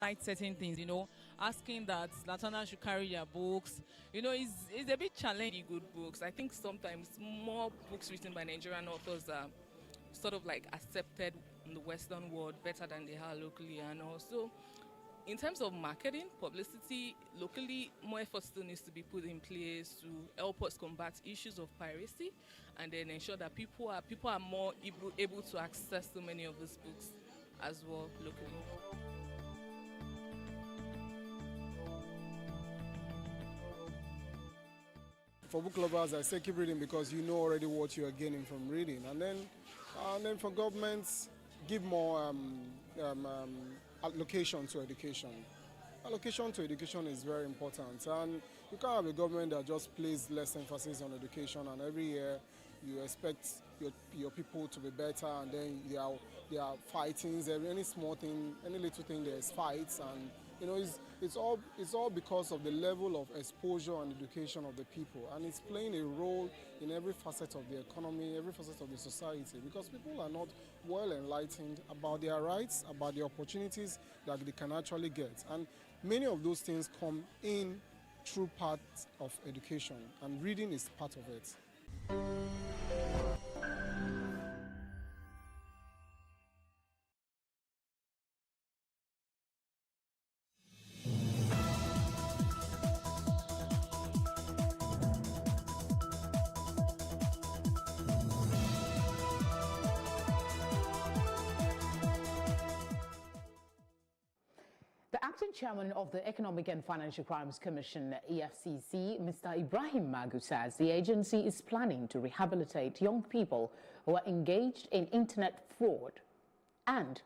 hide certain things, asking that Latana should carry their books, it's a bit challenging. Good books. I think sometimes more books written by Nigerian authors are sort of like accepted in the Western world better than they are locally, and also in terms of marketing, publicity, locally, more effort still needs to be put in place to help us combat issues of piracy, and then ensure that people are more able to access so many of these books as well locally. For book lovers, I say keep reading because you know already what you are gaining from reading, and then for governments, give more allocation to education. Allocation to education is very important, and you can't have a government that just places less emphasis on education, and every year you expect your people to be better, and then there are fightings. Any small thing, any little thing, there's fights, and it's all because of the level of exposure and education of the people, and it's playing a role in every facet of the economy, every facet of the society, because people are not well enlightened about their rights, about the opportunities that they can actually get, and many of those things come in through parts of education, and reading is part of it. The acting chairman of the Economic and Financial Crimes Commission, EFCC, Mr. Ibrahim Magu, says the agency is planning to rehabilitate young people who are engaged in internet fraud. And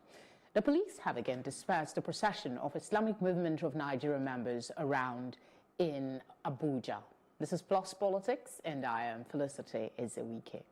the police have again dispersed a procession of Islamic Movement of Nigeria members around in Abuja. This is Plus Politics, and I am Felicity Ezewike.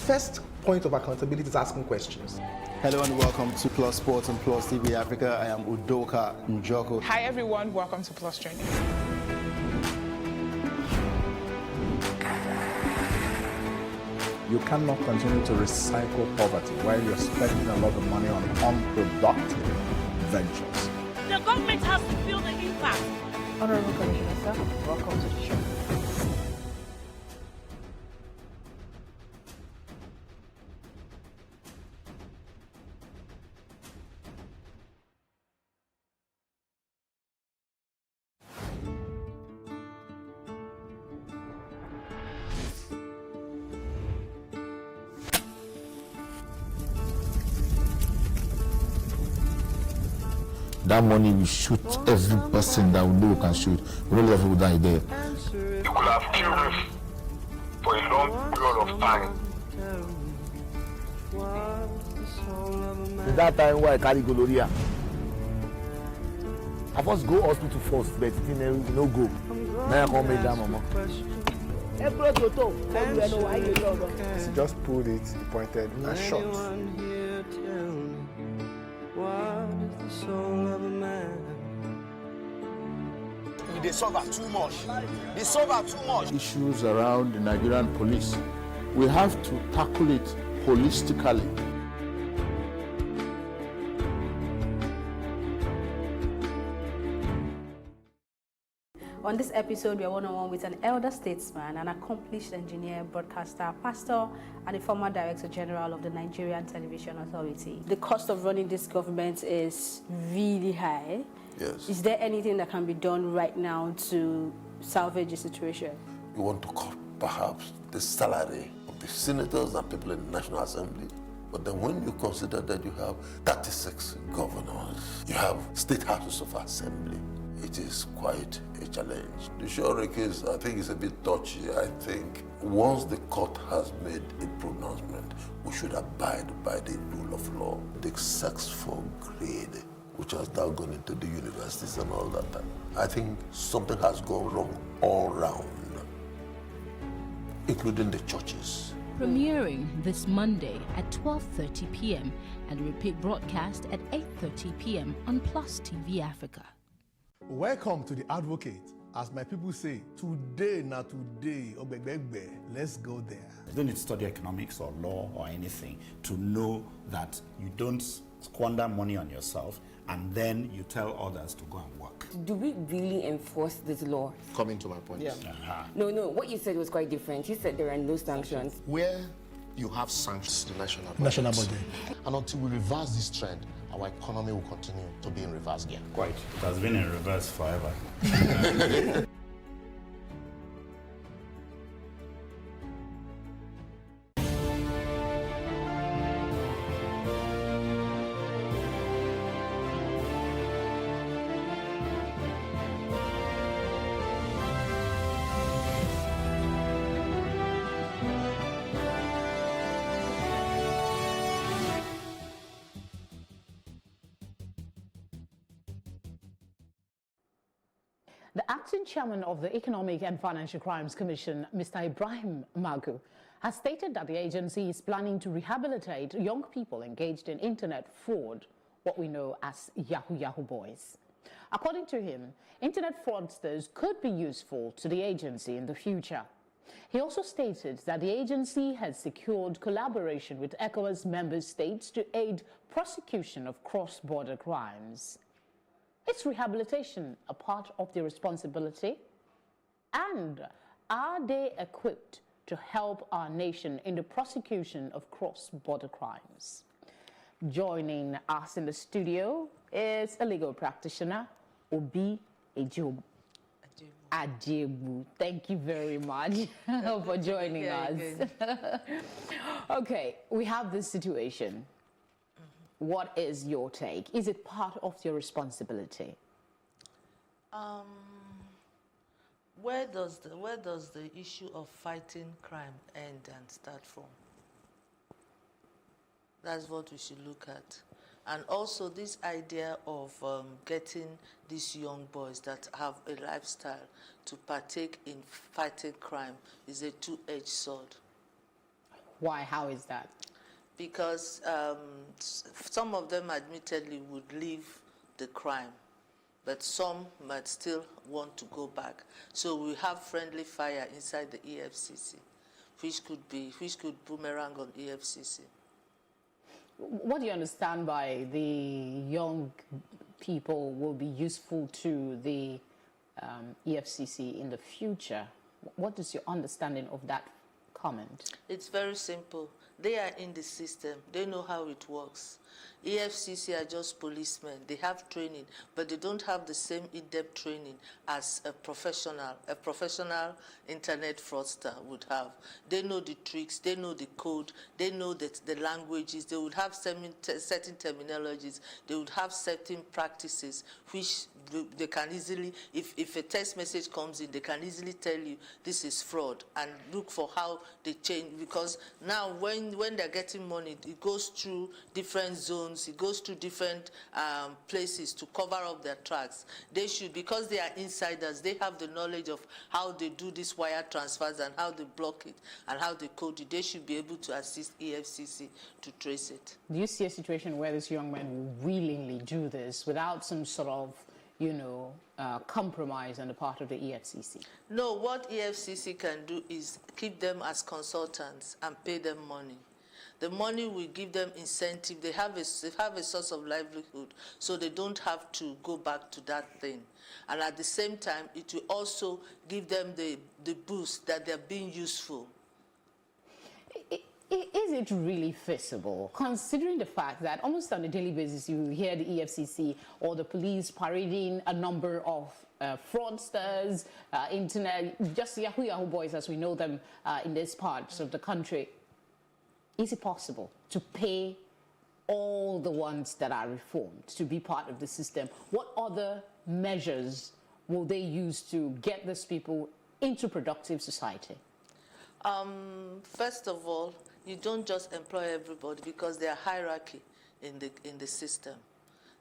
First point of accountability is asking questions. Hello and welcome to Plus Sports and Plus TV Africa. I am Udoka Njoko. Hi everyone, welcome to Plus Training. You cannot continue to recycle poverty while you're spending a lot of money on unproductive ventures. The government has to feel the impact. Honorable Commissioner, sir, welcome to the show. That money will shoot every person that we know can shoot. We don't let people die there. You could have killed us for a long period of time. Is that time why I carry gonorrhea? I first go hospital first, but it no go. Now I come make that mama. He just pulled it, he pointed, and shot. What is the soul of a man? They suffer too much. They suffer too much. Issues around the Nigerian police, we have to tackle it holistically. On this episode, we are one-on-one with an elder statesman, an accomplished engineer, broadcaster, pastor, and a former Director General of the Nigerian Television Authority. The cost of running this government is really high. Yes. Is there anything that can be done right now to salvage the situation? You want to cut perhaps the salary of the senators and people in the National Assembly, but then when you consider that you have 36 governors, You have state houses of assembly. It is quite a challenge. The Shure case, I think, is a bit touchy. I think once the court has made a pronouncement, we should abide by the rule of law. The sex for grade, which has now gone into the universities and all that, I think something has gone wrong all round, including the churches. Premiering this Monday at 12:30 p.m. and repeat broadcast at 8:30 p.m. on Plus TV Africa. Welcome to The Advocate. As my people say, today, not today, obegbegbe, let's go there. You don't need to study economics or law or anything to know that you don't squander money on yourself and then you tell others to go and work. Do we really enforce this law? Coming to my point. Yeah. No, what you said was quite different. You said there are no sanctions. Where you have sanctions, the national budget. And until we reverse this trend, our economy will continue to be in reverse gear. Quite. It has been in reverse forever. The acting chairman of the Economic and Financial Crimes Commission, Mr. Ibrahim Magu, has stated that the agency is planning to rehabilitate young people engaged in internet fraud, what we know as Yahoo boys. According to him, internet fraudsters could be useful to the agency in the future. He also stated that the agency has secured collaboration with ECOWAS member states to aid prosecution of cross-border crimes. Is rehabilitation a part of their responsibility? And are they equipped to help our nation in the prosecution of cross-border crimes? Joining us in the studio is a legal practitioner, Obi Ajebu. Thank you very much for joining us. Okay, we have this situation. What is your take? Is it part of your responsibility? Where does the issue of fighting crime end and start from? That's what we should look at. And also this idea of getting these young boys that have a lifestyle to partake in fighting crime is a two-edged sword. Why? How is that? Because some of them admittedly would leave the crime, but some might still want to go back. So we have friendly fire inside the EFCC, which could boomerang on EFCC. What do you understand by the young people will be useful to the EFCC in the future? What is your understanding of that comment? It's very simple. They are in the system. They know how it works. EFCC are just policemen. They have training, but they don't have the same in-depth training as a professional internet fraudster would have. They know the tricks. They know the code. They know the languages. They would have certain terminologies. They would have certain practices which they can easily, if a text message comes in, they can easily tell you this is fraud and look for how they change. Because now when they're getting money, it goes through different zones, it goes to different places to cover up their tracks. They should, because they are insiders, they have the knowledge of how they do these wire transfers and how they block it and how they code it. They should be able to assist EFCC to trace it. Do you see a situation where this young man will willingly do this without some sort of, compromise on the part of the EFCC? No, what EFCC can do is keep them as consultants and pay them money. The money will give them incentive. They have a source of livelihood, so they don't have to go back to that thing. And at the same time, it will also give them the boost that they're being useful. Is it really feasible, considering the fact that almost on a daily basis you hear the EFCC or the police parading a number of fraudsters, internet, just Yahoo boys as we know them in these parts of the country? Is it possible to pay all the ones that are reformed to be part of the system, what other measures will they use to get these people into productive society? First of all, you don't just employ everybody because there are hierarchy in the system.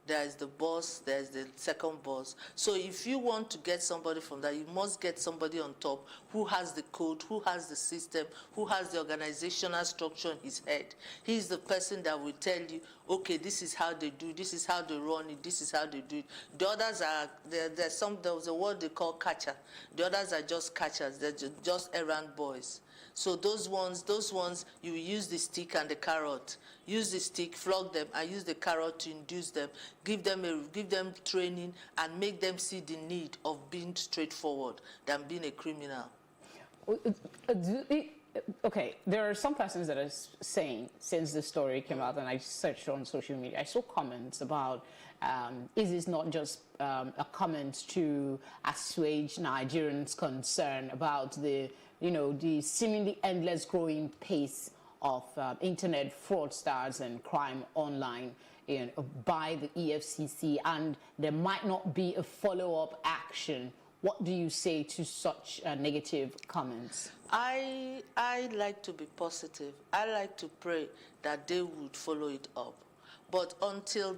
There is the boss, there is the second boss. So if you want to get somebody from that, you must get somebody on top who has the code, who has the system, who has the organizational structure in his head. He's the person that will tell you, okay, this is how they do, this is how they run it, this is how they do it. The others are, there's a word they call catcher. The others are just catchers, they're just errand boys. So those ones, you use the stick and the carrot. Use the stick, flog them, and use the carrot to induce them. Give them training and make them see the need of being straightforward than being a criminal. Okay, there are some persons that are saying, since the story came out and I searched on social media, I saw comments about, is this not just a comment to assuage Nigerians' concern about the seemingly endless growing pace of internet fraudsters and crime online by the EFCC, and there might not be a follow-up action. What do you say to such negative comments? I like to be positive. I like to pray that they would follow it up. But until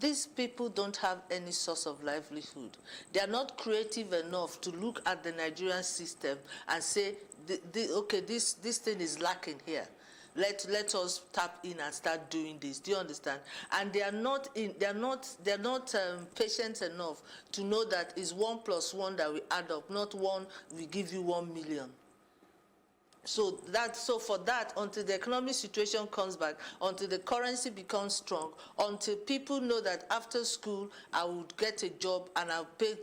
these people don't have any source of livelihood, they are not creative enough to look at the Nigerian system and say, okay, this thing is lacking here. Let us tap in and start doing this. Do you understand? And they are not patient enough to know that it's 1 + 1 that we add up, not 1 we give you 1 million. So for that, until the economic situation comes back, until the currency becomes strong, until people know that after school I would get a job and I'll be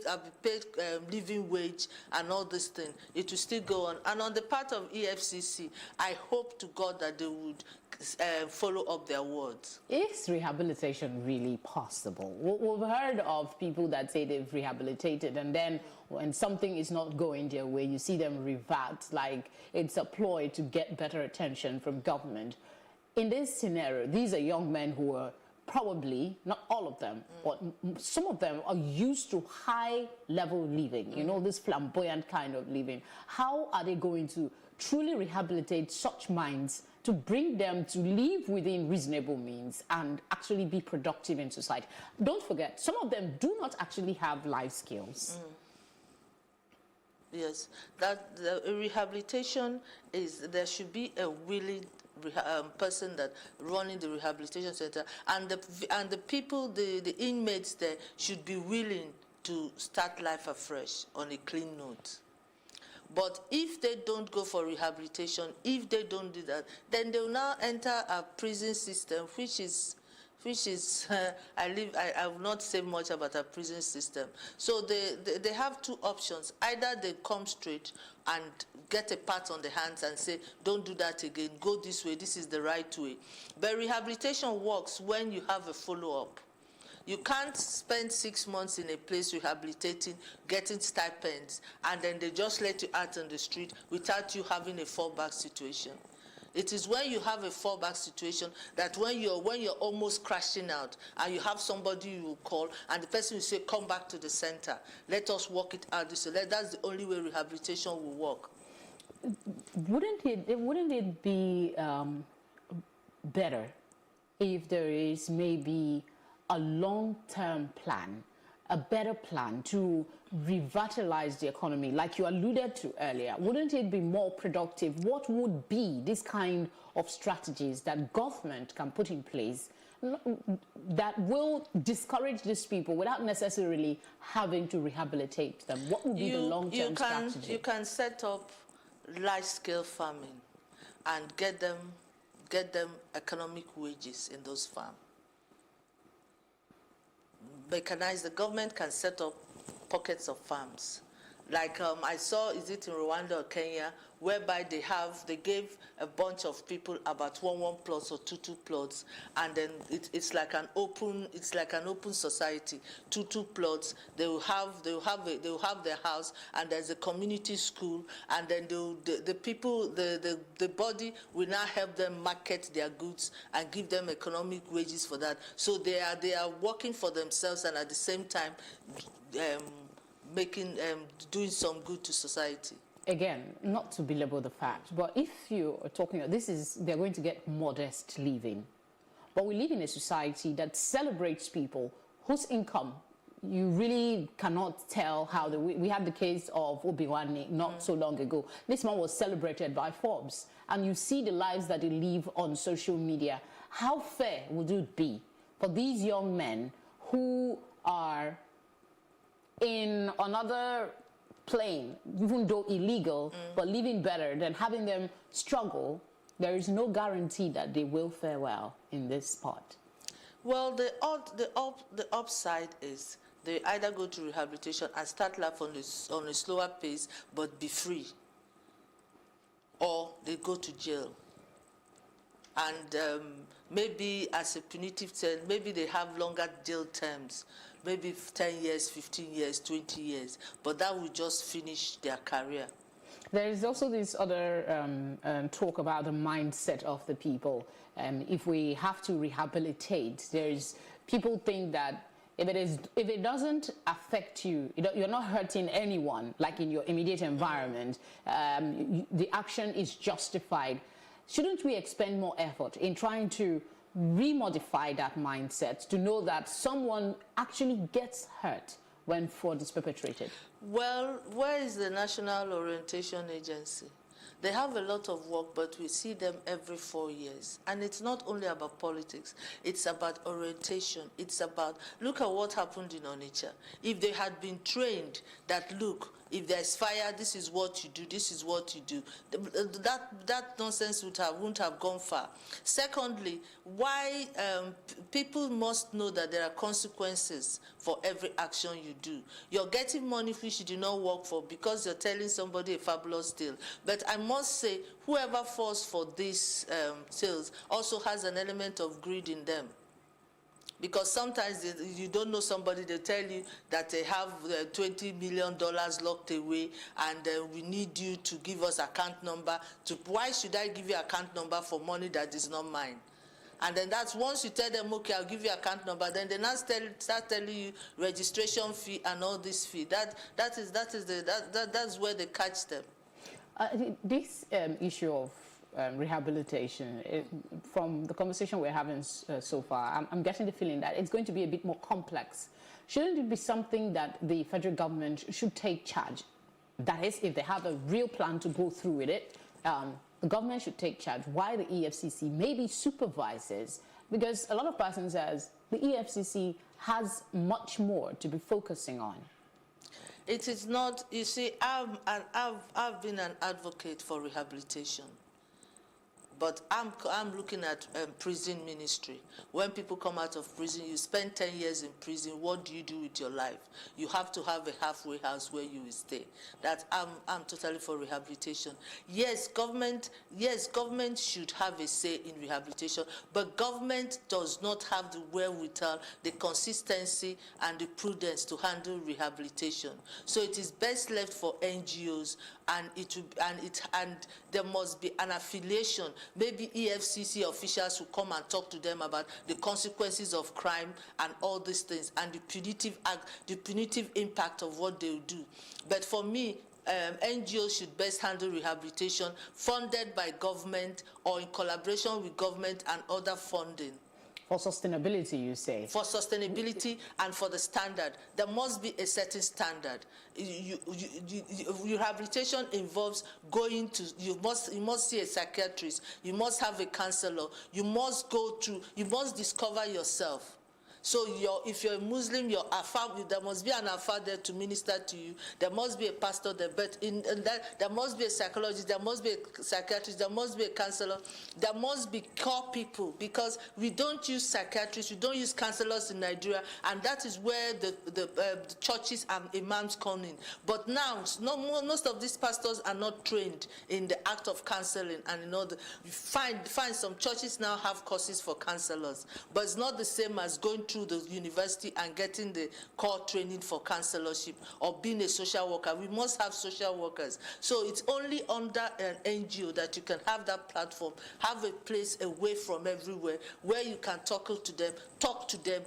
paid living wage and all this thing, it will still go on. And on the part of EFCC, I hope to God that they would follow up their words. Is rehabilitation really possible? We've heard of people that say they've rehabilitated, and then when something is not going their way, you see them revert, like it's a ploy to get better attention from government. In this scenario, these are young men who are probably, not all of them, but some of them are used to high-level living, this flamboyant kind of living. How are they going to truly rehabilitate such minds to bring them to live within reasonable means and actually be productive in society? Don't forget, some of them do not actually have life skills. Yes, that the rehabilitation is, there should be a willing person that running the rehabilitation center, and the people, the inmates there should be willing to start life afresh on a clean note. But if they don't go for rehabilitation, if they don't do that, then they will now enter a prison system, which is I will not say much about our prison system. So they have two options. Either they come straight and get a pat on the hands and say, don't do that again, go this way, this is the right way. But rehabilitation works when you have a follow-up. You can't spend 6 months in a place rehabilitating, getting stipends, and then they just let you out on the street without you having a fallback situation. It is when you have a fallback situation that when you're almost crashing out and you have somebody you will call and the person will say, come back to the center, let us work it out this way. That's the only way rehabilitation will work. Wouldn't it be better if there is maybe a long-term plan, a better plan to revitalize the economy, like you alluded to earlier? Wouldn't it be more productive? What would be this kind of strategies that government can put in place that will discourage these people without necessarily having to rehabilitate them? What would be the long-term strategy? You can set up large-scale farming and get them economic wages in those farms. The government can set up pockets of farms Like I saw, is it in Rwanda or Kenya, whereby they gave a bunch of people about 1 plots or 2 plots, and then it's like an open society. 2 plots. They will have their house, and there's a community school, and then the body will now help them market their goods and give them economic wages for that. So they are working for themselves and at the same time doing some good to society. Again, not to belabor the fact, but if you are talking, they're going to get modest living. But we live in a society that celebrates people whose income you really cannot tell how we had the case of Obiwani not so long ago. This man was celebrated by Forbes, and you see the lives that they live on social media. How fair would it be for these young men who are in another plane, even though illegal, but living better than having them struggle? There is no guarantee that they will fare well in this part. Well, the upside is they either go to rehabilitation and start life on a slower pace, but be free, or they go to jail. And maybe as a punitive term, maybe they have longer jail terms, maybe 10 years, 15 years, 20 years, but that will just finish their career. There is also this other talk about the mindset of the people. If we have to rehabilitate, people think that if it doesn't affect you, you're not hurting anyone, like in your immediate environment, the action is justified. Shouldn't we expend more effort in trying to remodify that mindset to know that someone actually gets hurt when fraud is perpetrated? Well, where is the National Orientation Agency? They have a lot of work, but we see them every 4 years. And it's not only about politics. It's about orientation. It's about, look at what happened in Onitsha. If they had been trained that, look, if there's fire, this is what you do, this is what you do, that nonsense wouldn't have gone far. Secondly, why people must know that there are consequences for every action you do. You're getting money which you do not work for because you're telling somebody a fabulous tale. But I must say, whoever falls for these tales also has an element of greed in them. Because sometimes you don't know somebody, they tell you that they have $20 million locked away and we need you to give us account number. Why should I give you account number for money that is not mine? And then that's once you tell them, okay, I'll give you account number, then they now start telling you registration fee and all this fee. That's where they catch them. This issue of rehabilitation, from the conversation we're having so far, I'm getting the feeling that it's going to be a bit more complex. Shouldn't it be something that the federal government should take charge? That is, if they have a real plan to go through with it, the government should take charge. Why the EFCC maybe supervises? Because a lot of persons says the EFCC has much more to be focusing on. It is not, you see, I've been an advocate for rehabilitation. But I'm looking at prison ministry. When people come out of prison, you spend 10 years in prison. What do you do with your life? You have to have a halfway house where you will stay. That I'm totally for rehabilitation. Yes, government should have a say in rehabilitation, but government does not have the wherewithal, the consistency, and the prudence to handle rehabilitation. So it is best left for NGOs, and there must be an affiliation. Maybe EFCC officials will come and talk to them about the consequences of crime and all these things and the punitive impact of what they will do. But for me, NGOs should best handle rehabilitation funded by government or in collaboration with government and other funding. For sustainability, you say? For sustainability and for the standard. There must be a certain standard. Rehabilitation involves going to, you must see a psychiatrist, you must have a counselor, you must discover yourself. So if you're a Muslim, there must be an Alpha there to minister to you. There must be a pastor there, but in that there must be a psychologist, there must be a psychiatrist, there must be a counselor, there must be core people, because we don't use psychiatrists, we don't use counselors in Nigeria, and that is where the churches and imams come in. But now, most of these pastors are not trained in the act of counseling, and you find some churches now have courses for counselors, but it's not the same as going through the university and getting the core training for counselorship or being a social worker. We must have social workers. So it's only under an NGO that you can have that platform, have a place away from everywhere where you can talk to them,